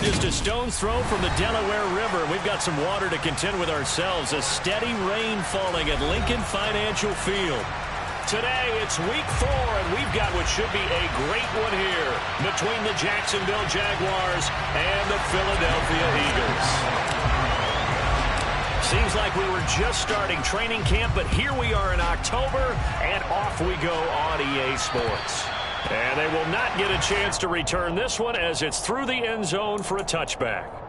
just a stone's throw from the Delaware River. We've got some water to contend with ourselves. A steady rain falling at Lincoln Financial Field. Today, it's week 4, and we've got what should be a great one here between the Jacksonville Jaguars and the Philadelphia Eagles. Seems like we were just starting training camp, but here we are in October, and off we go on EA Sports. And they will not get a chance to return this one as it's through the end zone for a touchback.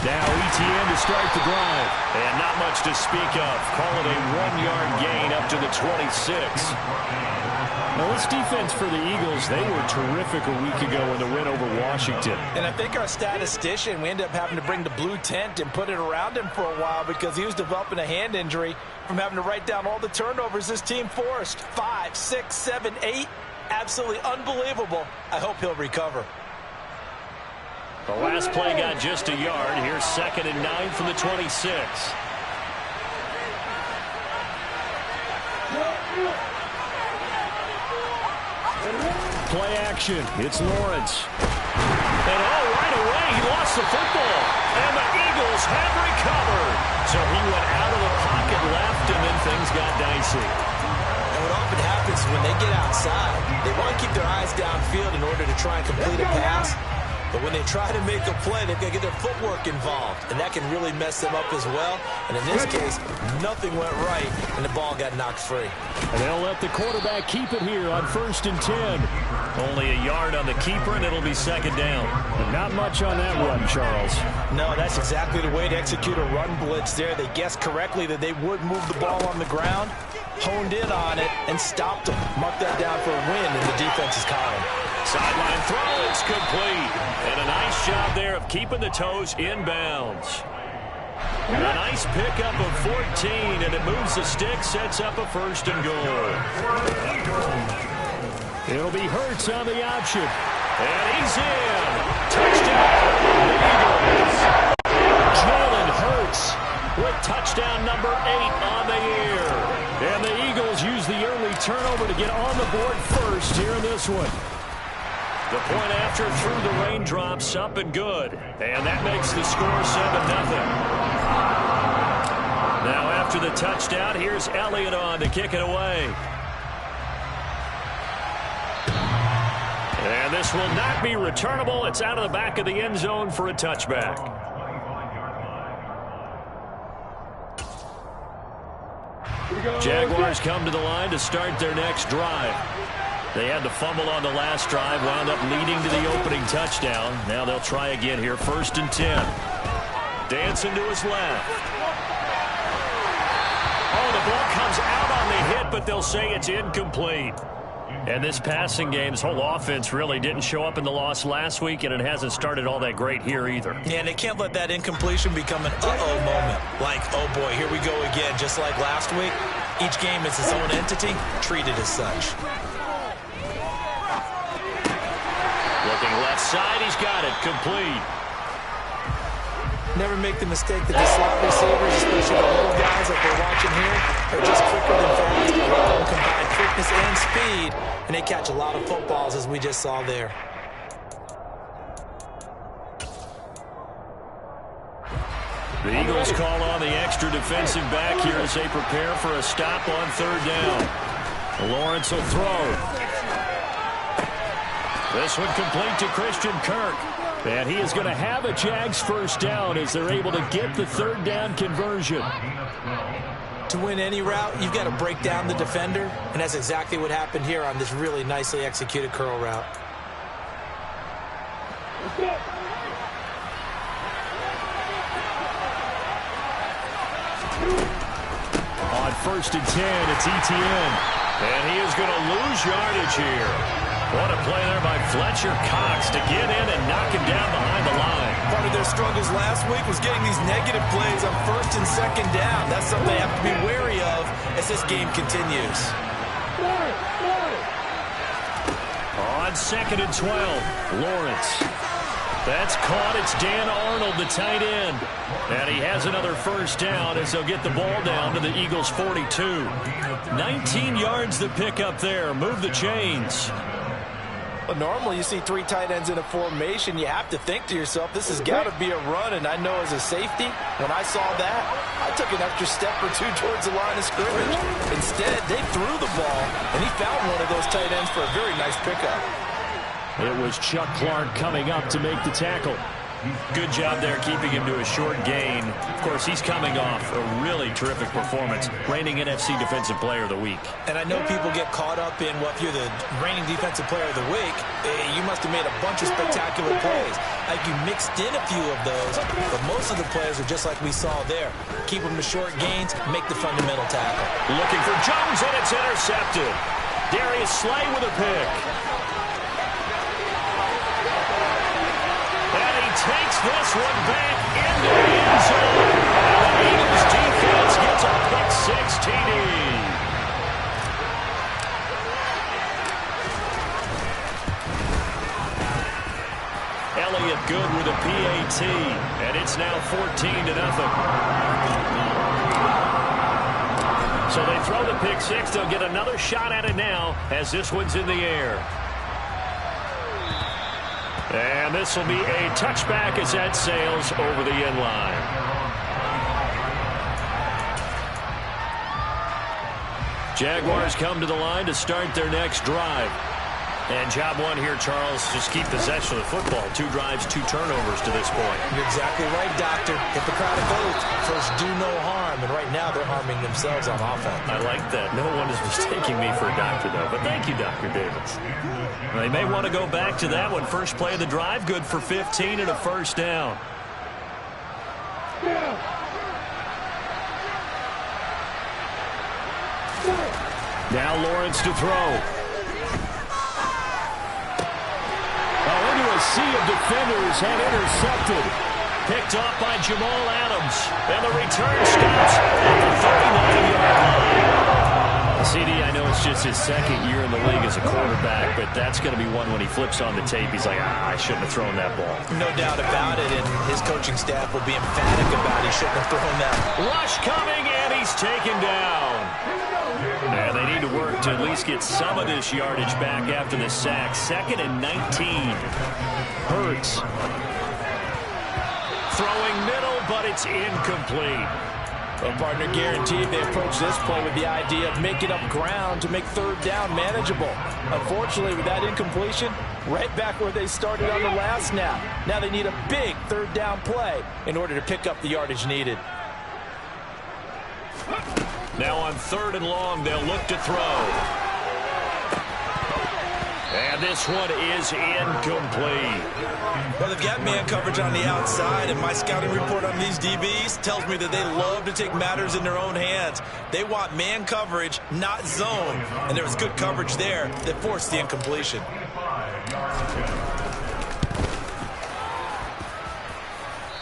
Now ETN to start the drive. And not much to speak of. Call it a 1-yard gain up to the 26. Now this defense for the Eagles, they were terrific a week ago in the win over Washington. And I think our statistician, we ended up having to bring the blue tent and put it around him for a while because he was developing a hand injury from having to write down all the turnovers this team forced. 5, 6, 7, 8. Absolutely unbelievable. I hope he'll recover. The last play got just a yard. Here's 2nd and 9 from the 26. Play action. It's Lawrence. And right away, he lost the football. And the Eagles have recovered. So he went out of the pocket left, and then things got dicey. And what often happens is when they get outside, they want to keep their eyes downfield in order to try and complete a pass. But when they try to make a play, they've got to get their footwork involved. And that can really mess them up as well. And in this case, nothing went right, and the ball got knocked free. And they'll let the quarterback keep it here on 1st and 10. Only a yard on the keeper, and it'll be 2nd down. But not much on that run, Charles. No, that's exactly the way to execute a run blitz there. They guessed correctly that they would move the ball on the ground, honed in on it, and stopped them. Mark that down for a win in the defense's column. Sideline throw, it's complete. And a nice job there of keeping the toes inbounds. And a nice pickup of 14, and it moves the stick, sets up a 1st and goal. It'll be Hurts on the option. And he's in. Touchdown, Eagles. Jalen Hurts with touchdown number 8 on the year. And the Eagles use the early turnover to get on the board first here in this one. The point after through the raindrops, up and good. And that makes the score 7-0. Now after the touchdown, here's Elliott on to kick it away. And this will not be returnable. It's out of the back of the end zone for a touchback. Jaguars come to the line to start their next drive. They had the fumble on the last drive, wound up leading to the opening touchdown. Now they'll try again here, 1st and 10. Dancing to his left. Oh, the ball comes out on the hit, but they'll say it's incomplete. And this passing game, this whole offense really didn't show up in the loss last week, and it hasn't started all that great here either. Yeah, and they can't let that incompletion become an uh-oh moment. Like, oh boy, here we go again, just like last week. Each game is its own entity, treated as such. Looking left side, he's got it, complete. Never make the mistake that the slot receivers, especially the little guys like we're watching here, are just quicker than fast. A lot of them combine quickness and speed, and they catch a lot of footballs, as we just saw there. The Eagles call on the extra defensive back here as they prepare for a stop on 3rd down. Lawrence will throw. This one complete to Christian Kirk. And he is going to have a Jags 1st down as they're able to get the 3rd down conversion. To win any route, you've got to break down the defender, and that's exactly what happened here on this really nicely executed curl route. 1st and 10. It's Etienne. And he is going to lose yardage here. What a play there by Fletcher Cox to get in and knock him down behind the line. Part of their struggles last week was getting these negative plays on 1st and 2nd down. That's something they have to be wary of as this game continues. On 2nd and 12, Lawrence. That's caught. It's Dan Arnold, the tight end. And he has another 1st down as they'll get the ball down to the Eagles' 42. 19 yards to pick up there. Move the chains. Well, normally you see 3 tight ends in a formation. You have to think to yourself, this has got to be a run. And I know as a safety, when I saw that, I took an extra step or 2 towards the line of scrimmage. Instead, they threw the ball, and he found one of those tight ends for a very nice pickup. It was Chuck Clark coming up to make the tackle. Good job there keeping him to a short gain. Of course, he's coming off a really terrific performance, reigning NFC Defensive Player of the Week. And I know people get caught up in, well, if you're the reigning Defensive Player of the Week, you must have made a bunch of spectacular plays. Like you mixed in a few of those, but most of the plays are just like we saw there. Keep them to short gains, make the fundamental tackle. Looking for Jones, and it's intercepted. Darius Slay with a pick. Takes this one back into the end zone. And the Eagles defense gets a pick-6 TD. Elliott good with a PAT. And it's now 14-0. So they throw the pick-6. They'll get another shot at it now as this one's in the air. And this will be a touchback as that sails over the end line. Jaguars come to the line to start their next drive. And job one here, Charles, just keep possession of the football. 2 drives, 2 turnovers to this point. You're exactly right, Doctor. Hippocratic oath. First, do no harm. And right now, they're harming themselves on offense. I like that. No one is mistaking me for a doctor, though. But thank you, Dr. Davis. They may want to go back to that one. First play of the drive, good for 15 and a 1st down. Now Lawrence to throw. Into a sea of defenders and intercepted. Picked off by Jamal Adams. And the return stops at the 39-yard line. CD, I know it's just his 2nd year in the league as a quarterback, but that's going to be one when he flips on the tape. He's like, I shouldn't have thrown that ball. No doubt about it, and his coaching staff will be emphatic about he shouldn't have thrown that. Rush coming, and he's taken down. And they need to work to at least get some of this yardage back after the sack. 2nd and 19. Hurts. Throwing middle, but it's incomplete. Well, partner, guaranteed they approach this play with the idea of making up ground to make 3rd down manageable. Unfortunately, with that incompletion, right back where they started on the last snap. Now they need a big 3rd down play in order to pick up the yardage needed. Now on 3rd and long, they'll look to throw. And this one is incomplete. Well, they've got man coverage on the outside, and my scouting report on these DBs tells me that they love to take matters in their own hands. They want man coverage, not zone. And there was good coverage there that forced the incompletion.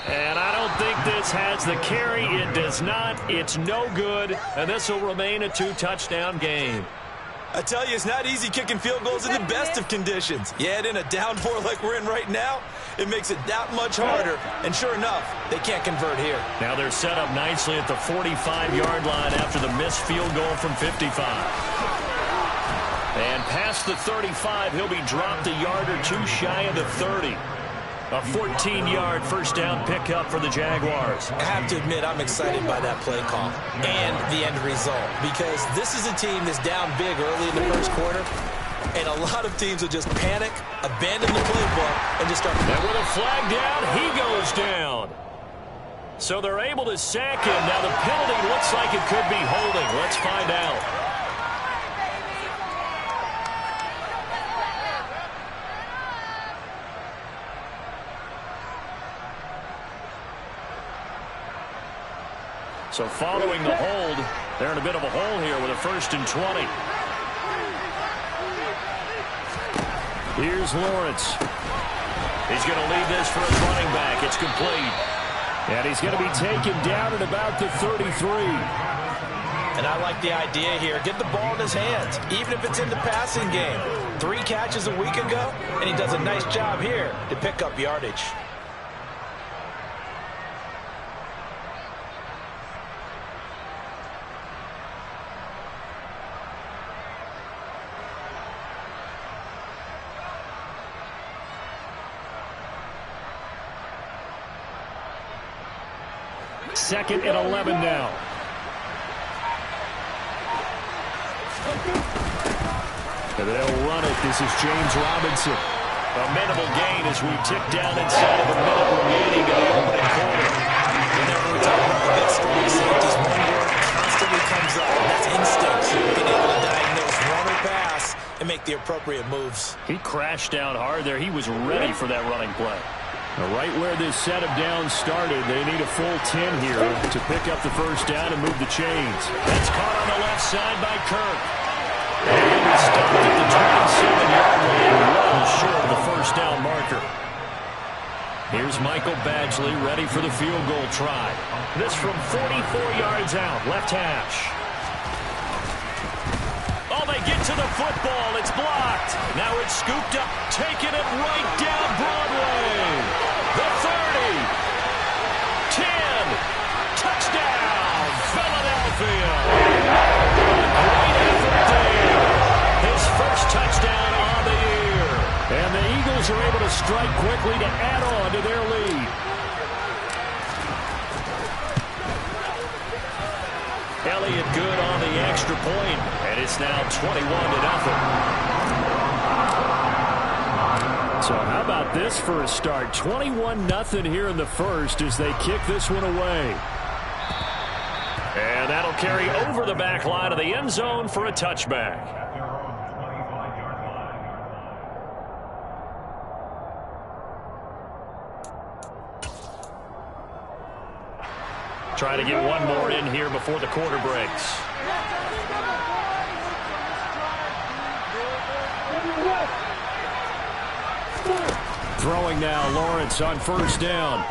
And I don't think this has the carry. It does not. It's no good. And this will remain a 2-touchdown game. I tell you, it's not easy kicking field goals in the best of conditions. You add in a downpour like we're in right now, it makes it that much harder. And sure enough, they can't convert here. Now they're set up nicely at the 45-yard line after the missed field goal from 55. And past the 35, he'll be dropped a yard or 2 shy of the 30. A 14-yard 1st down pickup for the Jaguars. I have to admit, I'm excited by that play call and the end result, because this is a team that's down big early in the 1st quarter, and a lot of teams will just panic, abandon the playbook, and just start. And with a flag down, he goes down. So they're able to sack him. Now the penalty looks like it could be holding. Let's find out. So following the hold, they're in a bit of a hole here with a 1st and 20. Here's Lawrence. He's going to lead this for his running back. It's complete. And he's going to be taken down at about the 33. And I like the idea here. Get the ball in his hands, even if it's in the passing game. 3 catches a week ago, and he does a nice job here to pick up yardage. Second and 11 now. And they'll run it. This is James Robinson. A minimal gain as we tick down inside of a minute remaining in the opening quarter. Whenever we talk about the big strong safeties, one word constantly comes up, and that's instinct. Being able to diagnose run or pass and make the appropriate moves. He crashed down hard there. He was ready for that running play. Now, right where this set of downs started, they need a full 10 here to pick up the first down and move the chains. That's caught on the left side by Kirk. And it's stopped at the 27-yard line, well short of the first down marker. Here's Michael Badgley ready for the field goal try. This from 44 yards out, left hash. Oh, they get to the football. It's blocked. Now it's scooped up, taking it right down Broadway. The 30. 10. Touchdown, Philadelphia. Great effort there. His first touchdown on the year. And the Eagles are able to strike quickly to add on to their lead. Elliott good on the extra point, and it's now 21-0. So how about this for a start? 21-0 here in the first as they kick this one away. And that'll carry over the back line of the end zone for a touchback. Try to get one more in here before the quarter breaks. Throwing now, Lawrence on first down.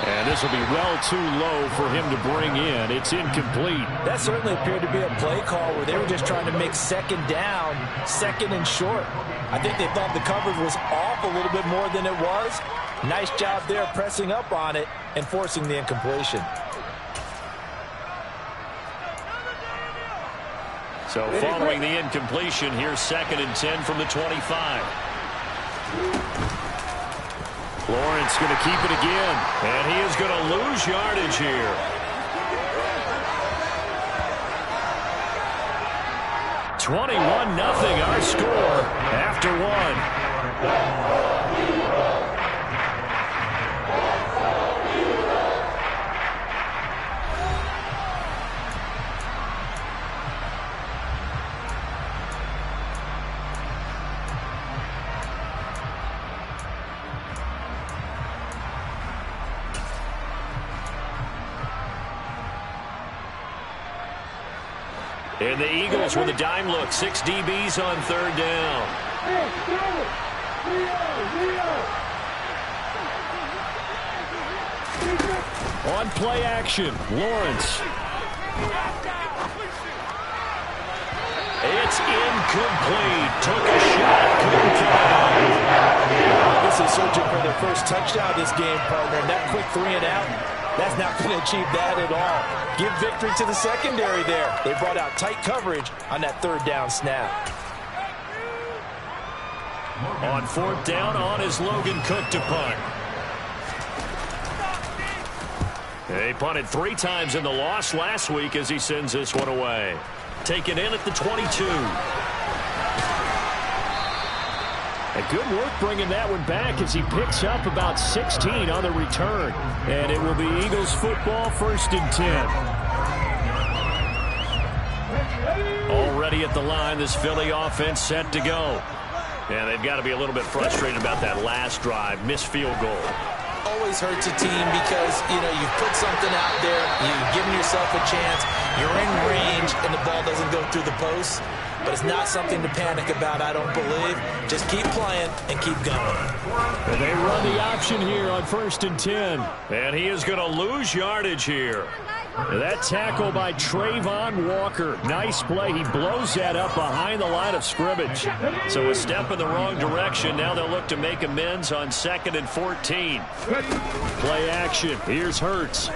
And this will be well too low for him to bring in. It's incomplete. That certainly appeared to be a play call where they were just trying to make second down, second and short. I think they thought the coverage was off a little bit more than it was. Nice job there pressing up on it and forcing the incompletion. So following the incompletion, here's 2nd and 10 from the 25. Lawrence going to keep it again, and he is going to lose yardage here. 21-0 our score after one. And the Eagles with a dime look. 6 DBs on third down. On play action, Lawrence. It's incomplete. Took a shot. Couldn't catch. This is searching for their first touchdown this game, partner. And that quick 3 and out, that's not going to achieve that at all. Give victory to the secondary there. They brought out tight coverage on that third down snap. On fourth down, on is Logan Cook to punt. They punted 3 times in the loss last week as he sends this one away. Taken in at the 22. And good work bringing that one back as he picks up about 16 on the return. And it will be Eagles football, 1st and 10. Already at the line, this Philly offense set to go. And they've got to be a little bit frustrated about that last drive, missed field goal. always hurts a team because, you've put something out there, you've given yourself a chance, you're in range, and the ball doesn't go through the posts. But it's not something to panic about, I don't believe. Just keep playing and keep going. And they run the option here on 1st and 10. And he is going to lose yardage here. That tackle by Trayvon Walker. Nice play. He blows that up behind the line of scrimmage. So a step in the wrong direction. Now they'll look to make amends on 2nd and 14. Play action. Here's Hurts.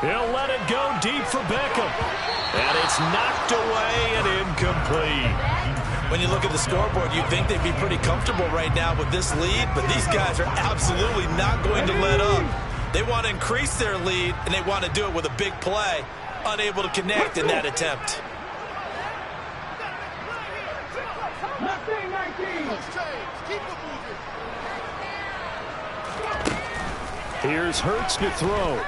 He'll let it go deep for Beckham. And it's knocked away and incomplete. When you look at the scoreboard, you'd think they'd be pretty comfortable right now with this lead, but these guys are absolutely not going to let up. They want to increase their lead, and they want to do it with a big play. Unable to connect in that attempt. Here's Hurts to throw.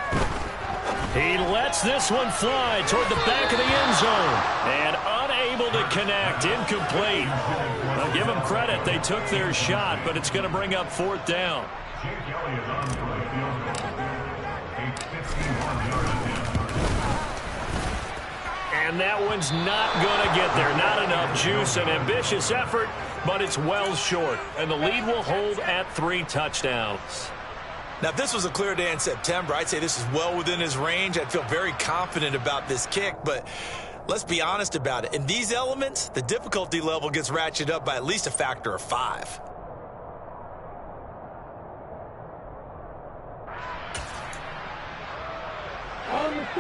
He lets this one fly toward the back of the end zone. And unable to connect. Incomplete. I'll give them credit. They took their shot, but it's going to bring up 4th down. And that one's not going to get there. Not enough juice. An ambitious effort, but it's well short. And the lead will hold at 3 touchdowns. Now, if this was a clear day in September, I'd say this is well within his range. I'd feel very confident about this kick, but let's be honest about it. In these elements, the difficulty level gets ratcheted up by at least a factor of 5.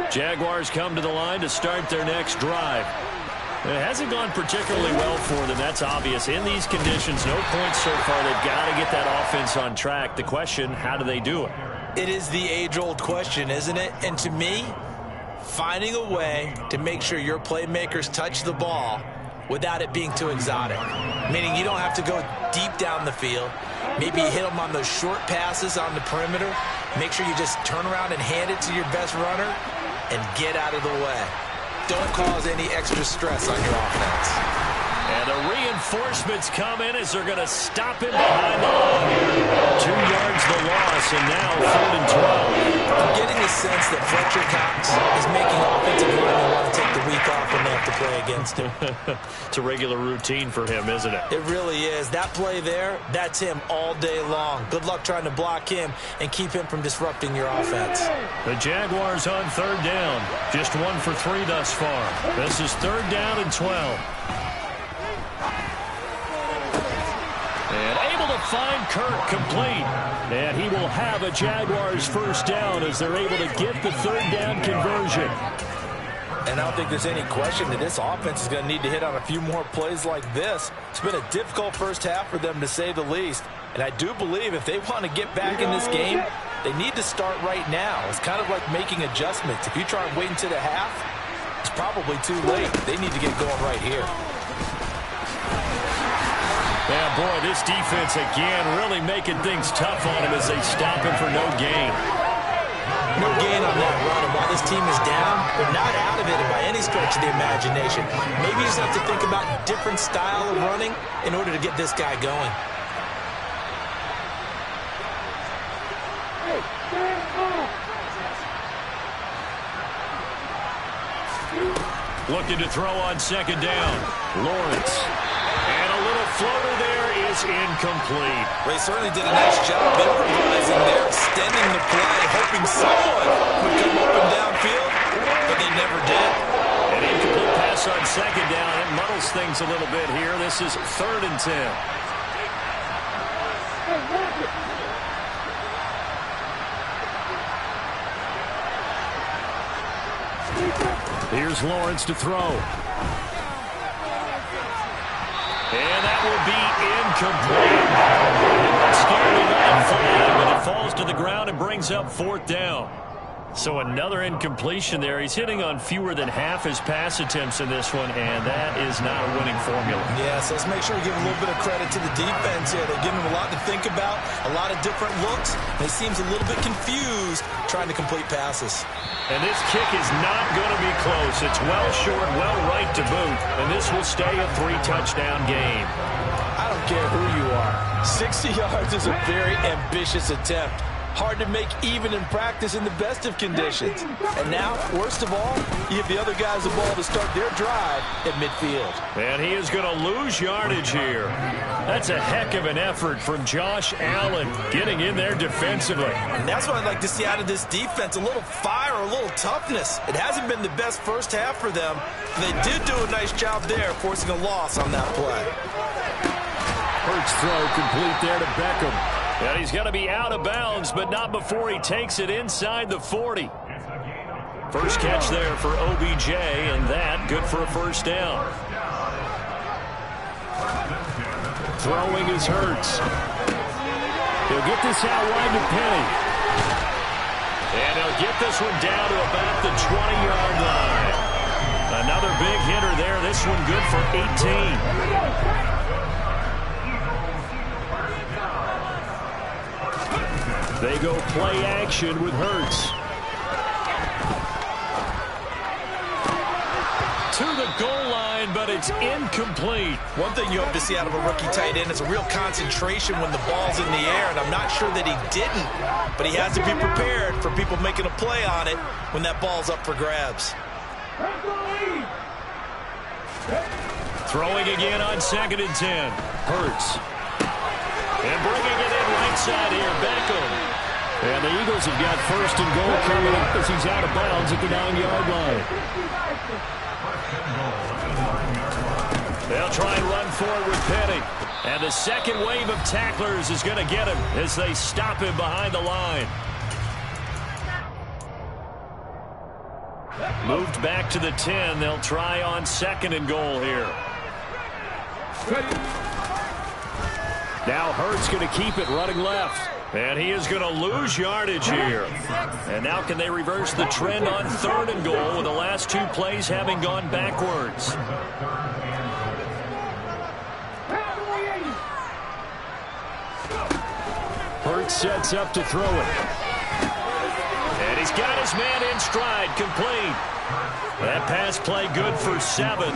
Jaguars come to the line to start their next drive. It hasn't gone particularly well for them. That's obvious. In these conditions, no points so far. They've got to get that offense on track. The question, how do they do it? It is the age-old question, isn't it? And to me, finding a way to make sure your playmakers touch the ball without it being too exotic. Meaning you don't have to go deep down the field. Maybe you hit them on those short passes on the perimeter. Make sure you just turn around and hand it to your best runner and get out of the way. Don't cause any extra stress on your offense. And the reinforcements come in as they're going to stop him behind the line. 2 yards the loss, and now 3rd and 12. I'm getting the sense that Fletcher Cox is making offensive linemen want to take the week off when they have to play against him. It's a regular routine for him, isn't it? It really is. That play there, that's him all day long. Good luck trying to block him and keep him from disrupting your offense. The Jaguars on 3rd down. Just 1 for 3 thus far. This is 3rd down and 12. And able to find Kirk complete. And he will have a Jaguars 1st down as they're able to get the 3rd down conversion. And I don't think there's any question that this offense is going to need to hit on a few more plays like this. It's been a difficult first half for them, to say the least. And I do believe if they want to get back in this game, they need to start right now. It's kind of like making adjustments. If you try and wait until the half, it's probably too late. They need to get going right here. Yeah, boy, this defense again really making things tough on him as they stop him for no gain. No gain on that run, and while this team is down, they're not out of it by any stretch of the imagination. Maybe you just have to think about a different style of running in order to get this guy going. Looking to throw on 2nd down. Lawrence. And a little floater there is incomplete. Ray certainly did a nice job improvising there, extending the play, hoping someone would come open downfield, but they never did. An incomplete pass on 2nd down. It muddles things a little bit here. This is 3rd and 10. Here's Lawrence to throw. And that will be incomplete. Scared enough flag, but it falls to the ground and brings up 4th down. So another incompletion there. He's hitting on fewer than half his pass attempts in this one, and that is not a winning formula. Yeah, so let's make sure we give a little bit of credit to the defense here. They're giving him a lot to think about, a lot of different looks, and he seems a little bit confused trying to complete passes. And this kick is not going to be close. It's well short, well right to boot, and this will stay a 3-touchdown game. I don't care who you are. 60 yards is a very ambitious attempt. Hard to make even in practice in the best of conditions. And now, worst of all, you give the other guys the ball to start their drive at midfield. And he is going to lose yardage here. That's a heck of an effort from Josh Allen getting in there defensively. And that's what I'd like to see out of this defense, a little fire, a little toughness. It hasn't been the best first half for them. They did do a nice job there, forcing a loss on that play. Hurts throw complete there to Beckham. And he's going to be out of bounds, but not before he takes it inside the 40. First catch there for OBJ, and that good for a first down. Throwing is Hurts. He'll get this out wide to Penny. And he'll get this one down to about the 20-yard line. Another big hitter there. This one good for 18. They go play action with Hurts. To the goal line, but it's incomplete. One thing you hope to see out of a rookie tight end is a real concentration when the ball's in the air, and I'm not sure that he didn't, but he has to be prepared for people making a play on it when that ball's up for grabs. Throwing again on 2nd and 10. Hurts. And bringing it in right side here, Beckham. And the Eagles have got 1st and goal coming up as he's out of bounds at the 9-yard line. They'll try and run forward with Penny. And the second wave of tacklers is going to get him as they stop him behind the line. Moved back to the 10. They'll try on 2nd and goal here. Now Hurts going to keep it running left. And he is going to lose yardage here. And now can they reverse the trend on 3rd and goal with the last 2 plays having gone backwards? Hurts sets up to throw it. And he's got his man in stride, complete. That pass play good for 7,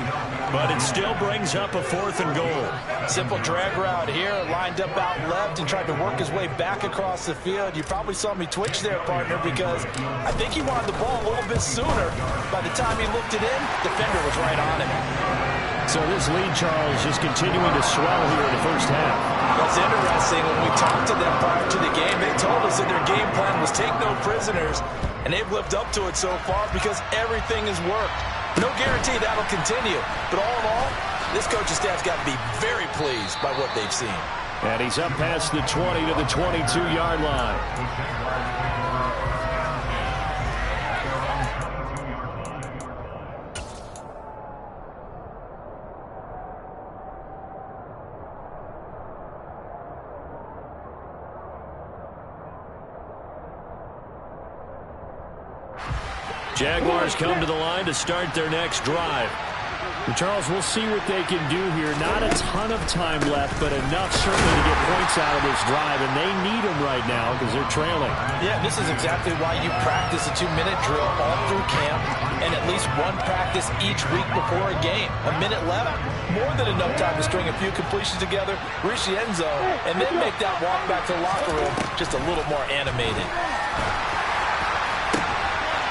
but it still brings up a 4th and goal. Simple drag route here, lined up out left and tried to work his way back across the field. You probably saw me twitch there, partner, because I think he wanted the ball a little bit sooner. By the time he looked it in, the defender was right on him. So this lead, Charles, just continuing to swell here in the first half. That's interesting. When we talked to them prior to the game, they told us that their game plan was take no prisoners, and they've lived up to it so far because everything has worked. No guarantee that'll continue, but all in all, this coaching staff's got to be very pleased by what they've seen. And he's up past the 20 to the 22-yard line. Jaguars come to the line to start their next drive. And Charles, we'll see what they can do here. Not a ton of time left, but enough certainly to get points out of this drive, and they need them right now because they're trailing. Yeah, this is exactly why you practice a 2-minute drill all through camp and at least one practice each week before a game. A minute left, more than enough time to string a few completions together, reach the end zone, and then make that walk back to the locker room just a little more animated.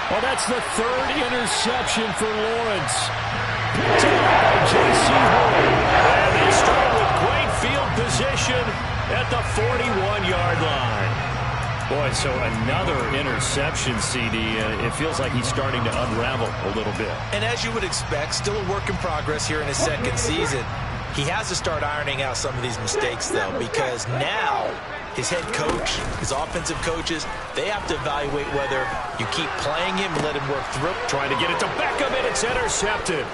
Well, that's the 3rd interception for Lawrence. Picked up by J.C. Horn. And they start with great field position at the 41-yard line. Boy, so another interception, CD. It feels like he's starting to unravel a little bit. And as you would expect, still a work in progress here in his 2nd season. He has to start ironing out some of these mistakes, though, because now his head coach, his offensive coaches, they have to evaluate whether you keep playing him and let him work through. Trying to get it to Beckham, and it's intercepted.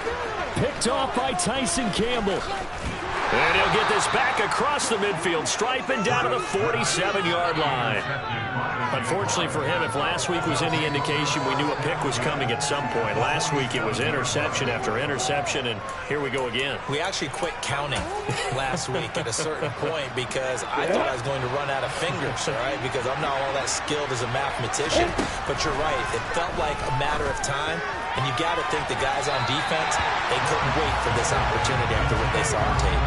Picked off by Tyson Campbell. And he'll get this back across the midfield stripe and down to the 47-yard line. Unfortunately for him, if last week was any indication, we knew a pick was coming at some point. Last week it was interception after interception, and here we go again. We actually quit counting last week at a certain point because I thought I was going to run out of fingers, all right, because I'm not all that skilled as a mathematician. But you're right, it felt like a matter of time, and you got to think the guys on defense, they couldn't wait for this opportunity after what they saw on tape.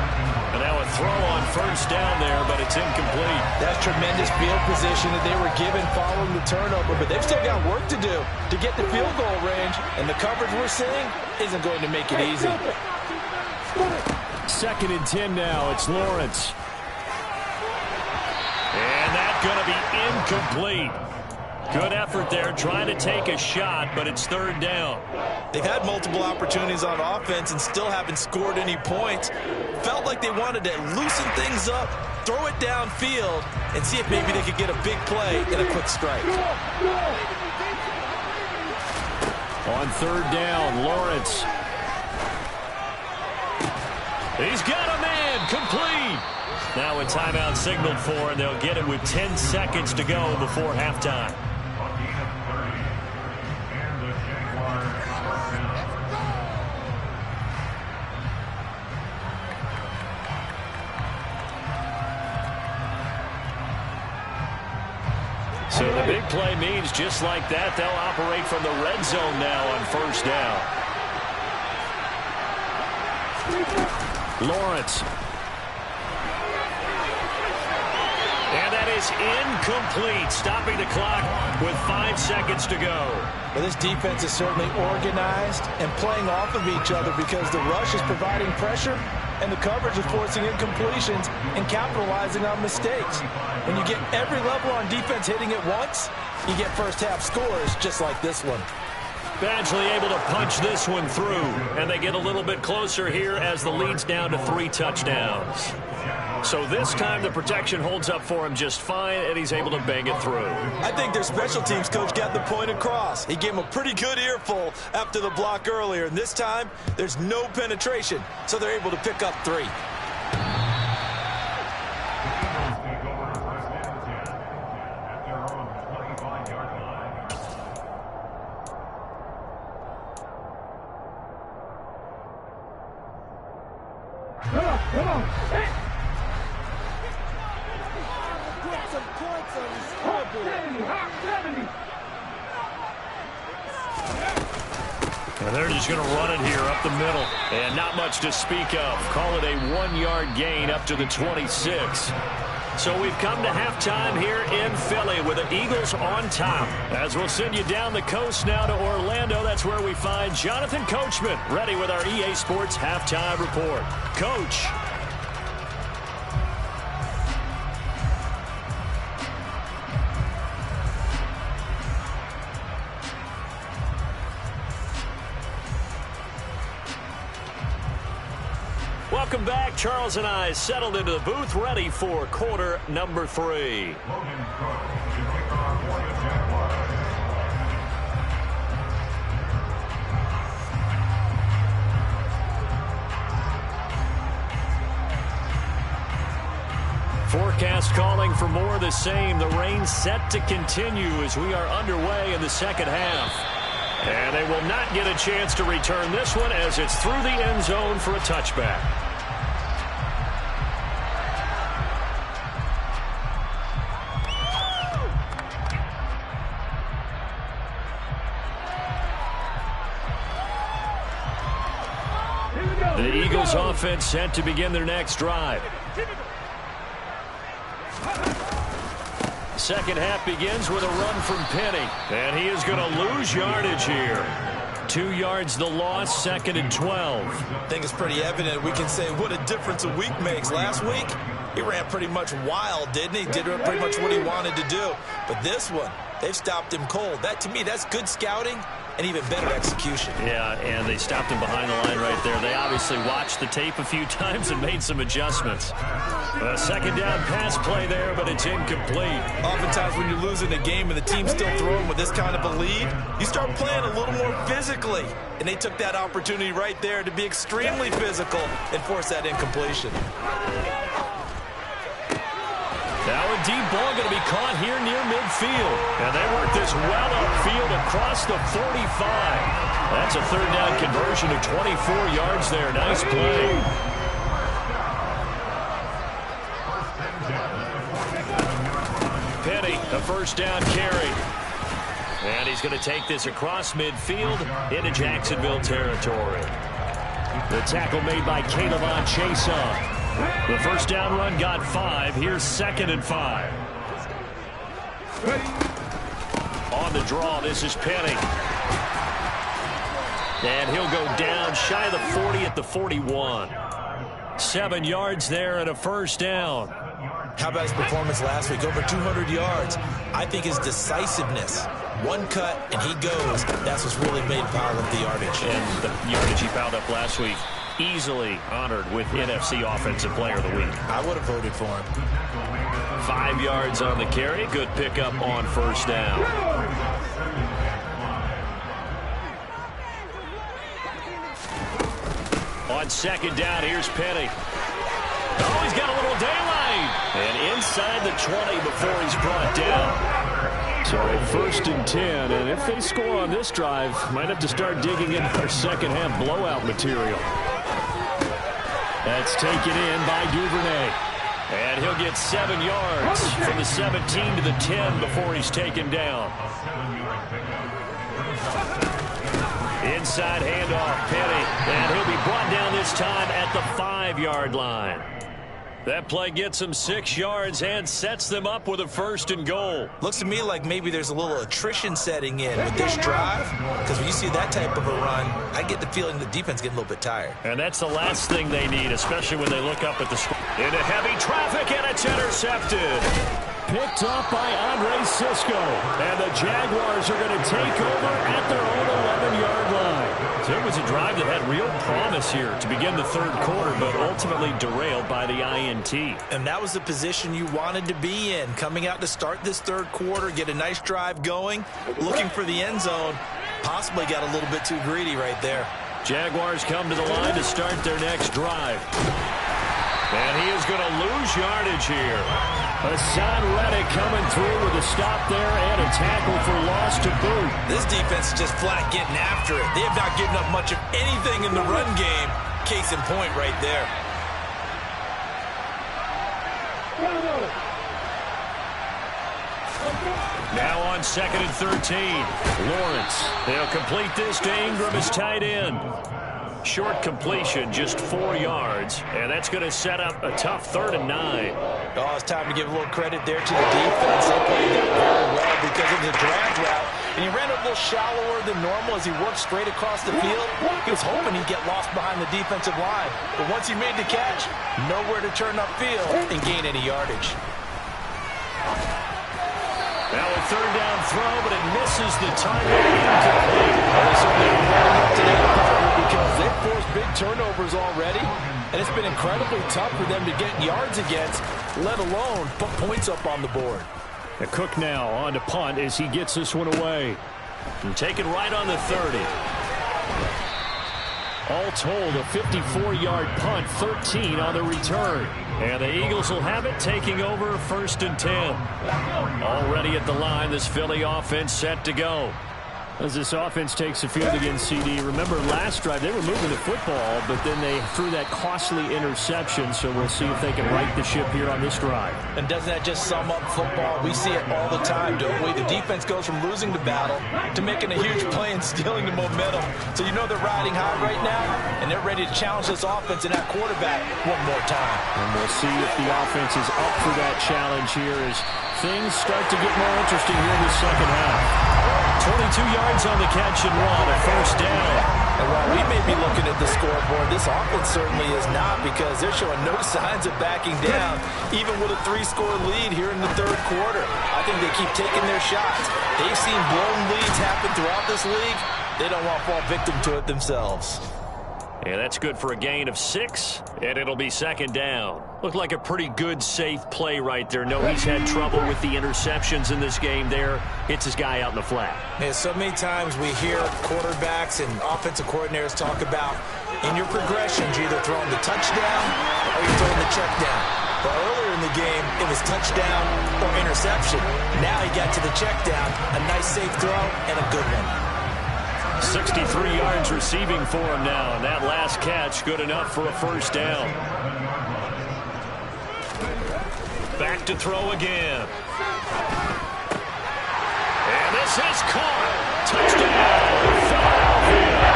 And now a throw on first down there, but it's incomplete. That's tremendous field position that they were given following the turnover, but they've still got work to do to get the field goal range, and the coverage we're seeing isn't going to make it easy. 2nd and 10 now. It's Lawrence. And that's going to be incomplete. Good effort there, trying to take a shot, but it's 3rd down. They've had multiple opportunities on offense and still haven't scored any points. Felt like they wanted to loosen things up, throw it downfield, and see if maybe they could get a big play and a quick strike. On 3rd down, Lawrence. He's got a man, complete. Now a timeout signaled for, and they'll get it with 10 seconds to go before halftime. So the big play means just like that, they'll operate from the red zone now on 1st down. Lawrence. And that is incomplete, stopping the clock with 5 seconds to go. Well, this defense is certainly organized and playing off of each other because the rush is providing pressure and the coverage is forcing incompletions and capitalizing on mistakes. When you get every level on defense hitting at once, you get first-half scores just like this one. Badgley able to punch this one through, and they get a little bit closer here as the lead's down to 3 touchdowns. So this time the protection holds up for him just fine, and he's able to bang it through. I think their special teams coach got the point across. He gave him a pretty good earful after the block earlier, and this time there's no penetration, so they're able to pick up 3. Come on. And they're just going to run it here up the middle. And not much to speak of. Call it a 1-yard gain up to the 26. So we've come to halftime here in Philly with the Eagles on top. As we'll send you down the coast now to Orlando, that's where we find Jonathan Coachman ready with our EA Sports Halftime Report. Coach. Welcome back. Charles and I settled into the booth, ready for quarter number 3. Forecast calling for more of the same. The rain set to continue as we are underway in the second half. And they will not get a chance to return this one as it's through the end zone for a touchback. The Eagles offense set to begin their next drive. Second half begins with a run from Penny. And he is going to lose yardage here. 2 yards the loss, 2nd and 12. I think it's pretty evident. We can say what a difference a week makes. Last week, he ran pretty much wild, didn't he? Did pretty much what he wanted to do. But this one, they've stopped him cold. That, to me, that's good scouting and even better execution. Yeah, and they stopped him behind the line right there. They obviously watched the tape a few times and made some adjustments. A second down pass play there, but it's incomplete. Oftentimes when you're losing a game and the team's still throwing with this kind of a lead, you start playing a little more physically. And they took that opportunity right there to be extremely physical and force that incompletion. Now a deep ball going to be caught here near midfield. And they work this well upfield across the 45. That's a third down conversion of 24 yards there. Nice play. Penny, a first down carry. And he's going to take this across midfield into Jacksonville territory. The tackle made by Caleb on Chason. The first down run got 5. Here's 2nd and 5. On the draw, this is Penny. And he'll go down shy of the 40 at the 41. 7 yards there and a first down. How about his performance last week? Over 200 yards. I think his decisiveness. One cut, and he goes. That's what's really made him pile up the yardage. And the yardage he piled up last week, easily honored with NFC Offensive Player of the Week. I would have voted for him. 5 yards on the carry. Good pickup on first down. On second down, here's Penny. Oh, he's got a little daylight. And inside the 20 before he's brought down. So a 1st and 10, and if they score on this drive, might have to start digging into their second half blowout material. That's taken in by Duvernay. And he'll get 7 yards from the 17 to the 10 before he's taken down. Inside handoff, Penny. And he'll be brought down this time at the 5-yard line. That play gets them 6 yards and sets them up with a 1st and goal. Looks to me like maybe there's a little attrition setting in with this drive, because when you see that type of a run, I get the feeling the defense getting a little bit tired. And that's the last thing they need, especially when they look up at the score. Into heavy traffic, and it's intercepted. Picked up by Andre Cisco. And the Jaguars are going to take over at their own 11-yard line. So it was a drive that had real promise here to begin the 3rd quarter, but ultimately derailed by the INT. And that was the position you wanted to be in, coming out to start this 3rd quarter, get a nice drive going, looking for the end zone. Possibly got a little bit too greedy right there. Jaguars come to the line to start their next drive. And he is going to lose yardage here. Hassan Reddick coming through with a stop there and a tackle for loss to boot. This defense is just flat getting after it. They have not given up much of anything in the run game. Case in point right there. Now on 2nd and 13. Lawrence. They'll complete this to Ingram as tight end. Short completion, just 4 yards, and that's going to set up a tough 3rd and 9. Oh, it's time to give a little credit there to the defense. They played that very well because it was a drag route, and he ran a little shallower than normal as he worked straight across the field. He was hoping he'd get lost behind the defensive line, but once he made the catch, nowhere to turn upfield and gain any yardage. Now a 3rd down throw, but it misses the target. Incomplete. They're certainly running up to that problem because they've forced big turnovers already, and it's been incredibly tough for them to get yards against, let alone put points up on the board. And Cook now on to punt as he gets this one away. And taken right on the 30. All told, a 54-yard punt, 13 on the return. And the Eagles will have it, taking over 1st and 10. Already at the line, this Philly offense set to go. As this offense takes the field against CD, remember last drive they were moving the football, but then they threw that costly interception, so we'll see if they can right the ship here on this drive. And doesn't that just sum up football? We see it all the time, don't we? The defense goes from losing the battle to making a huge play and stealing the momentum. So you know they're riding high right now, and they're ready to challenge this offense and that quarterback one more time. And we'll see if the offense is up for that challenge here as things start to get more interesting here in the second half. 22 yards on the catch and run, a 1st down. And while we may be looking at the scoreboard, this offense certainly is not, because they're showing no signs of backing down, even with a 3-score lead here in the 3rd quarter. I think they keep taking their shots. They've seen blown leads happen throughout this league. They don't want to fall victim to it themselves. Yeah, that's good for a gain of 6, and it'll be 2nd down. Looked like a pretty good, safe play right there. No, he's had trouble with the interceptions in this game there. Hits his guy out in the flat. Yeah, so many times we hear quarterbacks and offensive coordinators talk about in your progressions, you're either throwing the touchdown or you're throwing the check down. But earlier in the game, it was touchdown or interception. Now he got to the check down, a nice safe throw, and a good one. 63 yards receiving for him now, and that last catch good enough for a 1st down. Back to throw again. And this is caught. Touchdown, Philadelphia.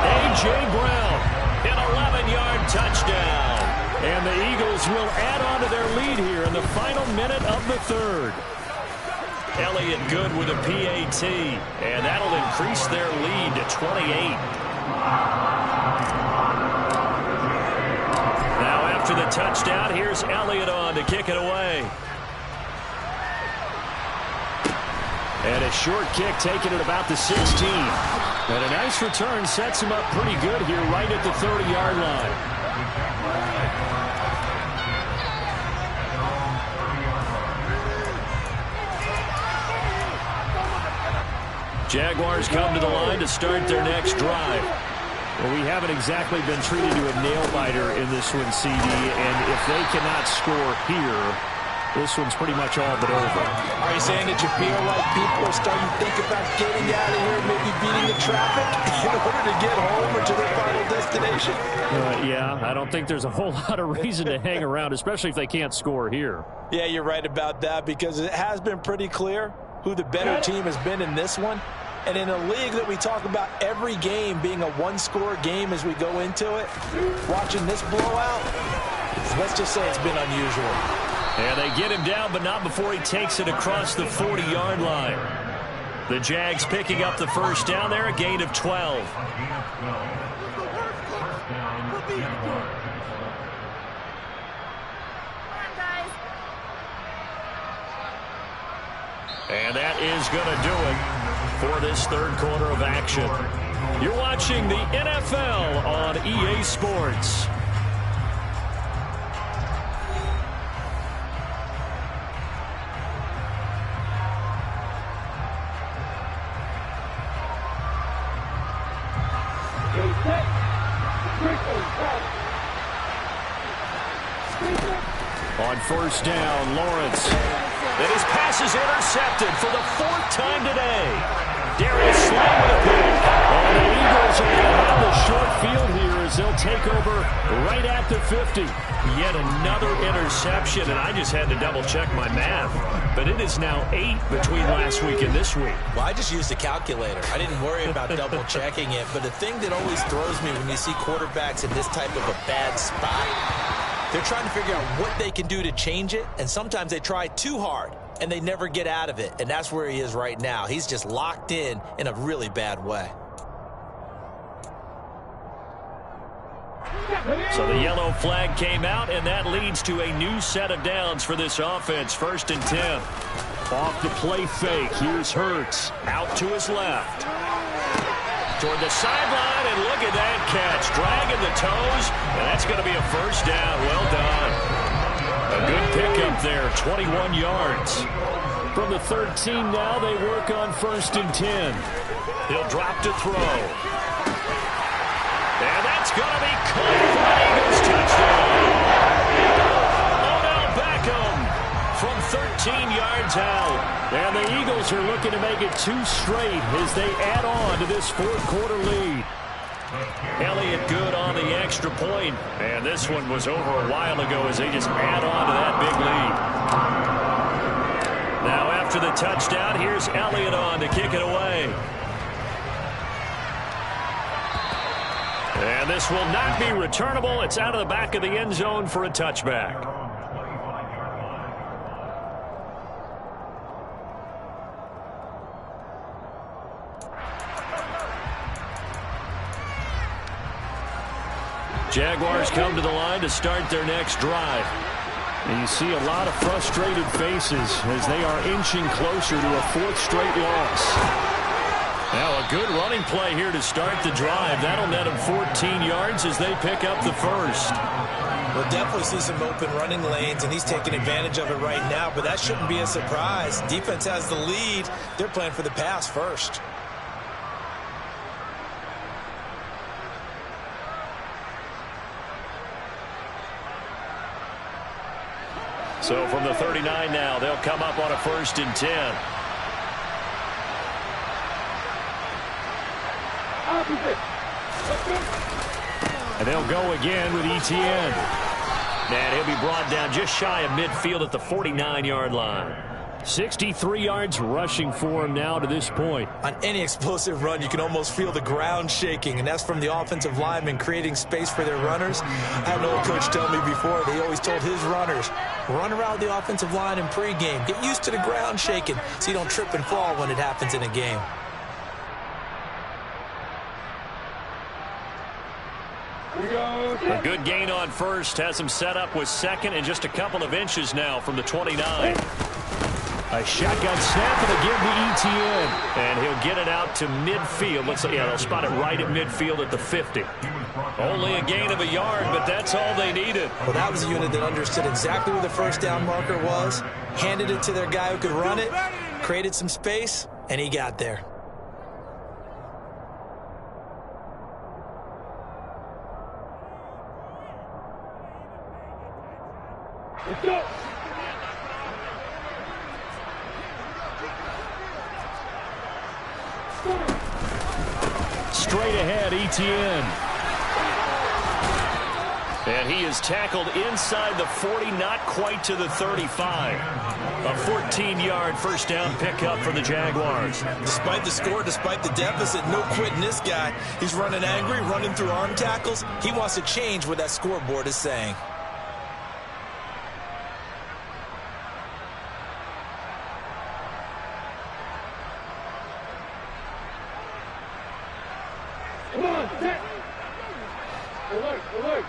A.J. Brown, an 11-yard touchdown. And the Eagles will add on to their lead here in the final minute of the third. Elliott good with a PAT, and that'll increase their lead to 28. Now after the touchdown, here's Elliott on to kick it away. And a short kick taken at about the 16. And a nice return sets him up pretty good here right at the 30-yard line. Jaguars come to the line to start their next drive. Well, we haven't exactly been treated to a nail-biter in this one, CD, and if they cannot score here, this one's pretty much all but over. Are you saying that you feel like people are starting to think about getting out of here, maybe beating the traffic in order to get home or to their final destination? Yeah, I don't think there's a whole lot of reason to hang around, especially if they can't score here. Yeah, you're right about that, because it has been pretty clear who the better team has been in this one. And in a league that we talk about every game being a one-score game as we go into it, watching this blowout, let's just say it's been unusual. And they get him down, but not before he takes it across the 40-yard line. The Jags picking up the first down there, a gain of 12. And that is going to do it for this third quarter of action. You're watching the NFL on EA Sports. On first down, Lawrence. And his pass is intercepted for the fourth time today. Darius Slay with a pick. And the Eagles are going to have a short field here as they'll take over right at the 50. Yet another interception, and I just had to double-check my math. But it is now 8 between last week and this week. Well, I just used a calculator. I didn't worry about double-checking it. But the thing that always throws me when you see quarterbacks in this type of a bad spot, they're trying to figure out what they can do to change it, and sometimes they try too hard, and they never get out of it, and that's where he is right now. He's just locked in a really bad way. So the yellow flag came out, and that leads to a new set of downs for this offense. 1st and 10. Off the play fake. Here's Hurts. Out to his left. Toward the sideline, and look at that catch. Dragging the toes, and that's going to be a first down. Well done. A good pickup there, 21 yards. From the 13 now, they work on 1st and 10. He'll drop to throw. And that's going to be caught for an Eagles touchdown. Odell Beckham from 13 yards out. And the Eagles are looking to make it 2 straight as they add on to this fourth quarter lead. Elliott good on the extra point. And this one was over a while ago as they just add on to that big lead. Now after the touchdown, here's Elliott on to kick it away. And this will not be returnable. It's out of the back of the end zone for a touchback. Jaguars come to the line to start their next drive. And you see a lot of frustrated faces as they are inching closer to a 4th straight loss. Now a good running play here to start the drive. That'll net them 14 yards as they pick up the first. We'll definitely see some open running lanes, and he's taking advantage of it right now, but that shouldn't be a surprise. Defense has the lead. They're playing for the pass first. So from the 39 now, they'll come up on a 1st and 10. And they'll go again with Etienne. And he'll be brought down just shy of midfield at the 49-yard line. 63 yards rushing for him now to this point. On any explosive run, you can almost feel the ground shaking, and that's from the offensive linemen creating space for their runners. I had an old coach tell me before, they always told his runners, run around the offensive line in pregame. Get used to the ground shaking so you don't trip and fall when it happens in a game. A good gain on first has him set up with second and just a couple of inches now from the 29. A shotgun snap and a give to Etienne. And he'll get it out to midfield. Looks like, yeah, they'll spot it right at midfield at the 50. Only a gain of a yard, but that's all they needed. Well, that was a unit that understood exactly where the first down marker was, handed it to their guy who could run it, created some space, and he got there. Let's go. Straight ahead, Etienne. And he is tackled inside the 40, not quite to the 35. A 14-yard first down pickup for the Jaguars. Despite the score, despite the deficit, no quitting this guy. He's running angry, running through arm tackles. He wants to change what that scoreboard is saying. Come on, set. Alert, alert.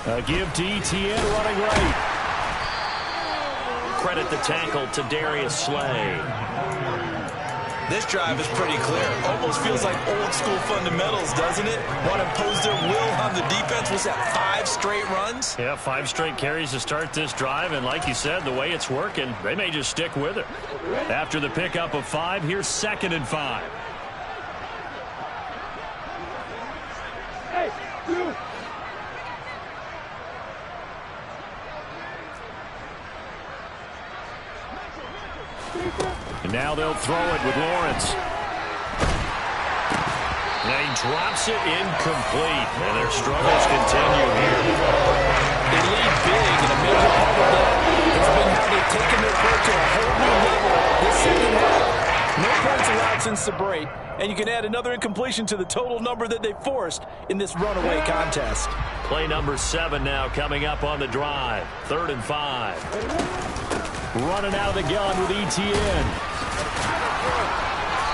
A give to Etienne running right. Credit the tackle to Darius Slay. This drive is pretty clear. Almost feels like old school fundamentals, doesn't it? Want to impose their will on the defense. Was that 5 straight runs? Yeah, 5 straight carries to start this drive. And like you said, the way it's working, they may just stick with it. After the pickup of 5, here's 2nd and 5. Hey, you. And now they'll throw it with Lawrence. Now he drops it incomplete. And their struggles continue here. They lead big, and a major part of that has been how they've taken their play to a whole new level this second half. No points allowed since the break, and you can add another incompletion to the total number that they forced in this runaway contest. Play number 7 now coming up on the drive. 3rd and 5. Running out of the gun with Etienne.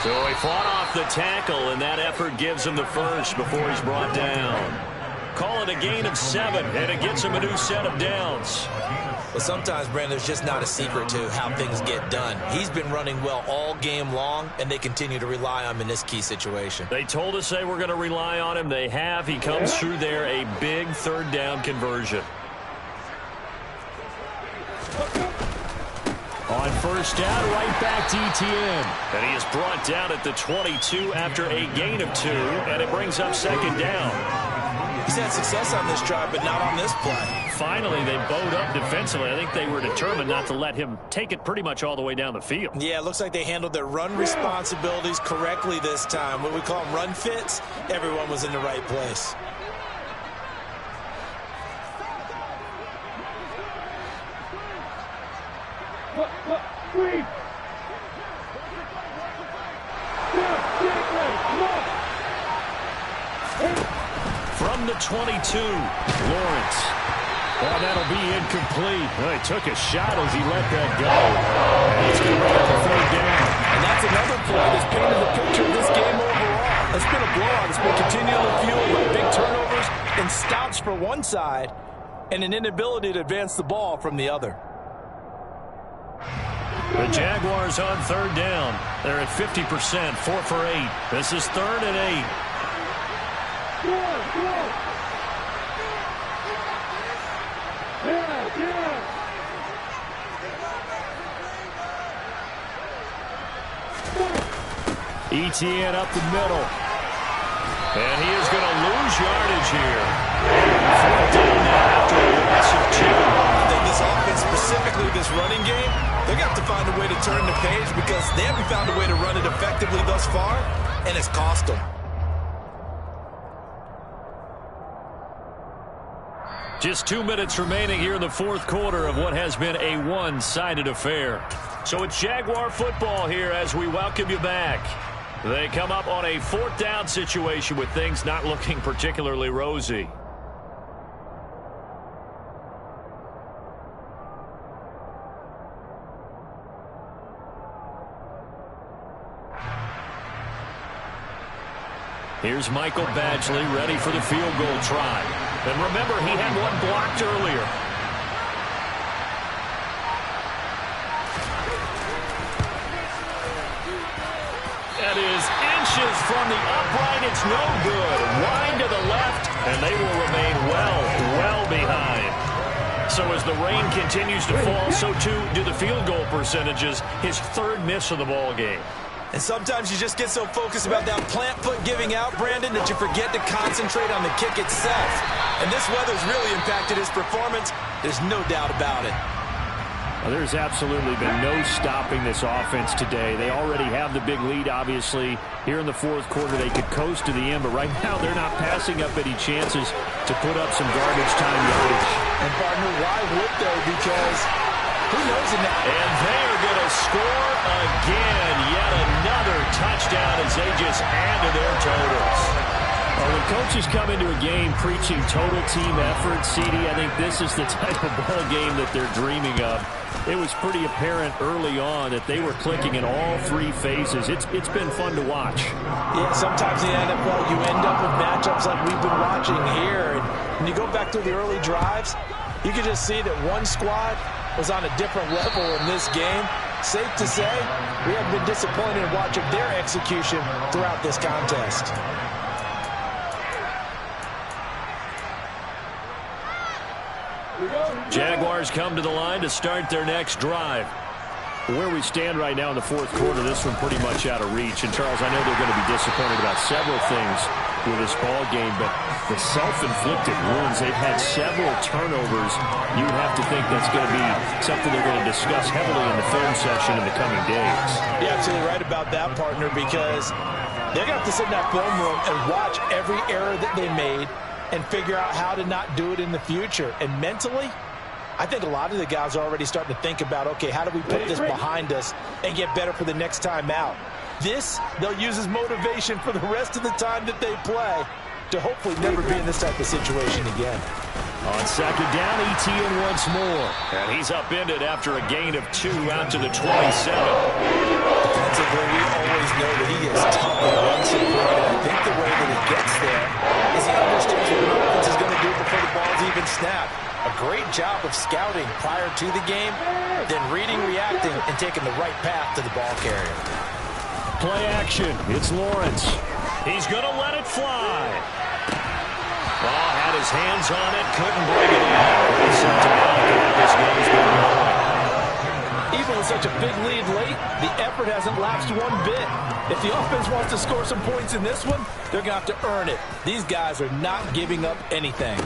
So he fought off the tackle, and that effort gives him the first before he's brought down. Call it a gain of 7, and it gets him a new set of downs. Well, sometimes, Brandon, there's just not a secret to how things get done. He's been running well all game long, and they continue to rely on him in this key situation. They told us they were going to rely on him. They have. He comes through there, a big 3rd down conversion. On first down, right back to Etienne. And he is brought down at the 22 after a gain of 2, and it brings up 2nd down. He's had success on this drive, but not on this play. Finally, they bowed up defensively. I think they were determined not to let him take it pretty much all the way down the field. Yeah, it looks like they handled their run responsibilities correctly this time. What we call them run fits, everyone was in the right place. Three. From the 22, Lawrence. Well, that'll be incomplete. Well, he took a shot as he let that go. And it's going to bring up a 3rd down. And that's another play that's painted the picture of this game overall. It's been a blowout. It's been continually fueled by big turnovers and stops for one side and an inability to advance the ball from the other. The Jaguars on 3rd down. They're at 50%, 4 for 8. This is 3rd and 8. Etienne up the middle. And he is going to lose yardage here. 4th down now after a loss of 2. I think this offense, specifically this running game, they're going to have to find a way to turn the page because they haven't found a way to run it effectively thus far, and it's cost them. Just 2 minutes remaining here in the fourth quarter of what has been a one-sided affair. So it's Jaguar football here as we welcome you back. They come up on a fourth down situation with things not looking particularly rosy. Here's Michael Badgley ready for the field goal try. And remember, he had one blocked earlier. That is inches from the upright. It's no good. Wide to the left, and they will remain well behind. So as the rain continues to fall, so too do the field goal percentages. His third miss of the ball game. And sometimes you just get so focused about that plant foot giving out, Brandon, that you forget to concentrate on the kick itself. And this weather's really impacted his performance. There's no doubt about it. Well, there's absolutely been no stopping this offense today. They already have the big lead, obviously. Here in the fourth quarter, they could coast to the end, but right now they're not passing up any chances to put up some garbage time yardage. And, partner, why would they? Because who knows? And they're going to score again. Yet another touchdown as they just add to their totals. Well, when coaches come into a game preaching total team effort, CD, I think this is the type of ball game that they're dreaming of. It was pretty apparent early on that they were clicking in all three phases. It's been fun to watch. Yeah, sometimes in the NFL you end up with matchups like we've been watching here. And when you go back to the early drives, you can just see that one squad was on a different level in this game. Safe to say, we have been disappointed in watching their execution throughout this contest. Jaguars come to the line to start their next drive. Where we stand right now in the fourth quarter, this one pretty much out of reach. And, Charles, I know they're going to be disappointed about several things with this ball game, but the self-inflicted wounds, they've had several turnovers. You would have to think that's going to be something they're going to discuss heavily in the film session in the coming days. You're absolutely right about that, partner, because they're going to have to sit in that film room and watch every error that they made and figure out how to not do it in the future. And mentally, I think a lot of the guys are already starting to think about, okay, how do we put this behind us and get better for the next time out? This, they'll use as motivation for the rest of the time that they play to hopefully never be in this type of situation again. On second down, Etienne once more. And he's upended after a gain of 2 out to the 27. Defensively, we always know that he is tough and run support. And I think the way that he gets there is he understands what the offense is going to do before the ball's even snapped. A great job of scouting prior to the game, then reading, reacting, and taking the right path to the ball carrier. Play action. It's Lawrence. He's going to let it fly. Ball had his hands on it, couldn't bring it in. Pretty symptomatic of what this game's been going. Even with such a big lead late, the effort hasn't lapsed one bit. If the offense wants to score some points in this one, they're going to have to earn it. These guys are not giving up anything.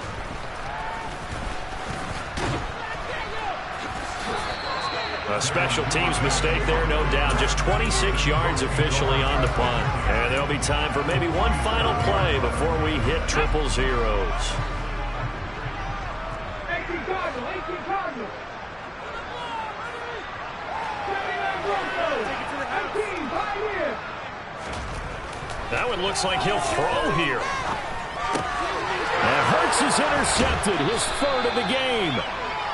A special teams mistake there, no doubt. Just 26 yards officially on the punt. And there'll be time for maybe one final play before we hit triple zeros. 18 Cardinal, 18 Cardinal. 79 Broncos, 18 Pioneer. That one looks like he'll throw here. And Hurts is intercepted, his third of the game.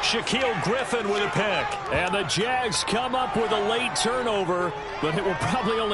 Shaquille Griffin with a pick. And the Jags come up with a late turnover, but it will probably only